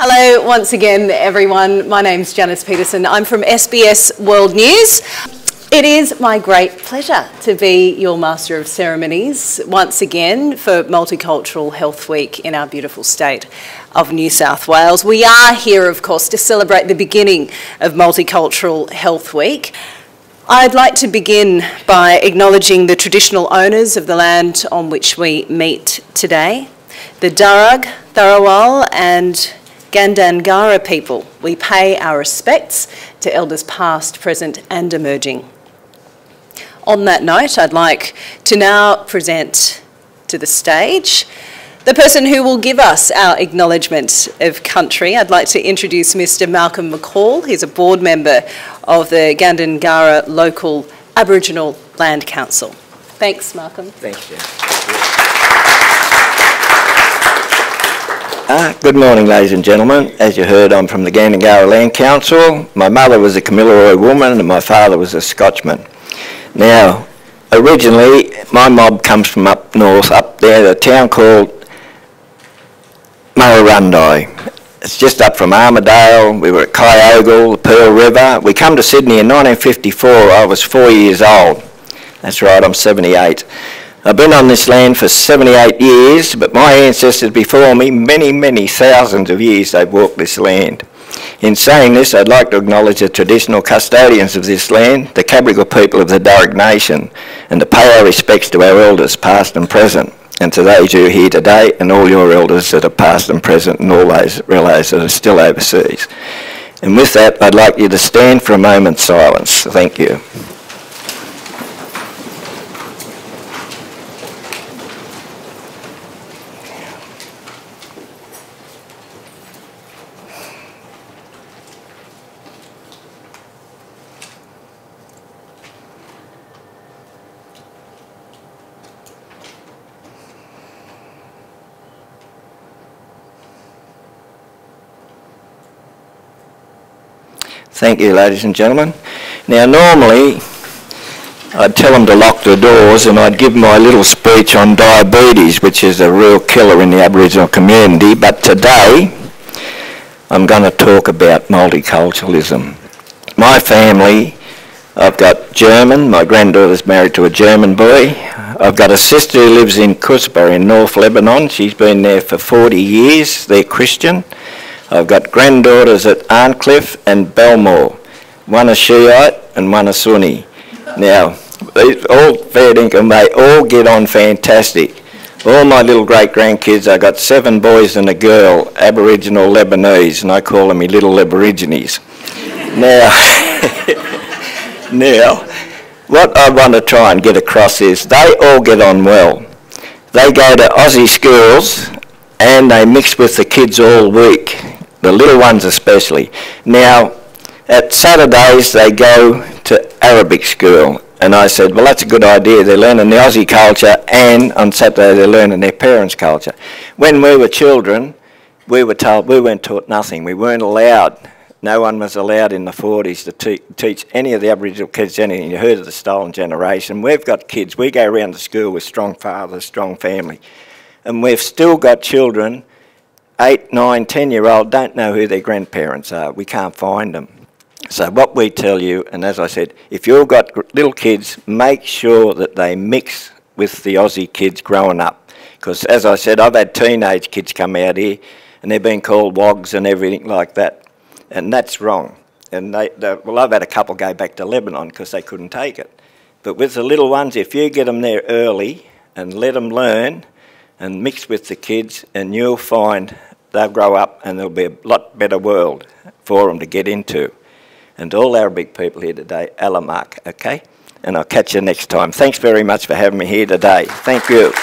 Hello once again, everyone. My name's Janice Peterson. I'm from SBS World News. It is my great pleasure to be your Master of Ceremonies once again for Multicultural Health Week in our beautiful state of New South Wales. We are here, of course, to celebrate the beginning of Multicultural Health Week. I'd like to begin by acknowledging the traditional owners of the land on which we meet today, the Darug, Tharawal and Gandangara people. We pay our respects to elders past, present and emerging. On that note, I'd like to now present to the stage the person who will give us our acknowledgement of country. I'd like to introduce Mr. Malcolm Maccall. He's a board member of the Gandangara Local Aboriginal Land Council. Thanks, Malcolm. Thanks, Jen. Good morning, ladies and gentlemen. As you heard, I'm from the Gandangara Land Council. My mother was a Kamilaroi woman and my father was a Scotchman. Now, originally, my mob comes from up north, up there, a town called Murrurundi. It's just up from Armidale. We were at Kyogle, the Pearl River. We come to Sydney in 1954. I was 4 years old. That's right, I'm 78. I've been on this land for 78 years, but my ancestors before me, many thousands of years, they've walked this land. In saying this, I'd like to acknowledge the traditional custodians of this land, the Cabral people of the Darug Nation, and to pay our respects to our elders, past and present, and to those who are here today, and all your elders that are past and present, and all those relays that are still overseas. And with that, I'd like you to stand for a moment's silence. Thank you. Thank you, ladies and gentlemen. Now, normally, I'd tell them to lock the doors and I'd give my little speech on diabetes, which is a real killer in the Aboriginal community, but today, I'm going to talk about multiculturalism. My family, I've got German, my granddaughter's married to a German boy. I've got a sister who lives in Kusba in North Lebanon. She's been there for 40 years. They're Christian. I've got granddaughters at Arncliffe and Belmore, one a Shiite and one a Sunni. Now, these all fair dinkum, they all get on fantastic. All my little great-grandkids, I got 7 boys and a girl, Aboriginal Lebanese, and I call them me little Aborigines. Now, what I want to try and get across is they all get on well. They go to Aussie schools and they mix with the kids all week. The little ones especially. Now, at Saturdays they go to Arabic school, and I said, well, that's a good idea. They're learning the Aussie culture, and on Saturday they're learning their parents' culture. When we were children, we were told we weren't taught nothing. We weren't allowed. No one was allowed in the 40s to teach any of the Aboriginal kids anything. You heard of the stolen generation. We've got kids. We go around to school with strong fathers, strong family, and we've still got children 8, 9, 10-year-old don't know who their grandparents are. We can't find them. So what we tell you, and as I said, if you've got little kids, make sure that they mix with the Aussie kids growing up. Because as I said, I've had teenage kids come out here and they're being called wogs and everything like that. And that's wrong. And well, I've had a couple go back to Lebanon because they couldn't take it. But with the little ones, if you get them there early and let them learn and mix with the kids, and you'll find they'll grow up and there'll be a lot better world for them to get into. And all Arabic people here today, Alamak, okay? And I'll catch you next time. Thanks very much for having me here today. Thank you.